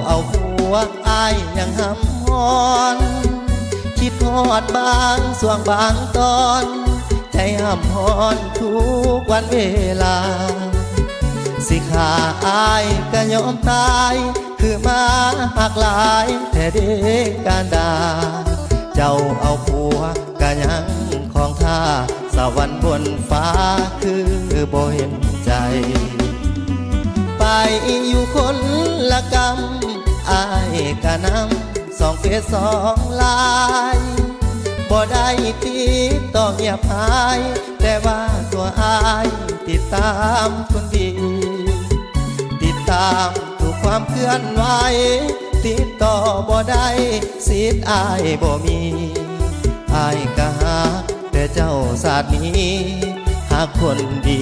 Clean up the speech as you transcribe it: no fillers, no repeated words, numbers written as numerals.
เอาผัวอายยังหำฮอนคิดฮอดบางส่วงบางตอนใจหำฮอนทุกวันเวลาสิขาอายก็ยอมตายคือมาหักหลายแต่เด็กการดาเจ้าเอาผัวก็ยังของท่าสวรรค์บนฟ้าคือบ่เห็นใจไปอยู่คนละกำอายก็นำสองเฟซสองลายบ่ได้ติดต่อเงียบหายแต่ว่าตัวอายติดตามคนดีติดตามทุกความเคลื่อนไหวติดต่อบ่ได้สิทธิ์อายบ่มีอายก็หาแต่เจ้าศาสตร์นี้หาคนดี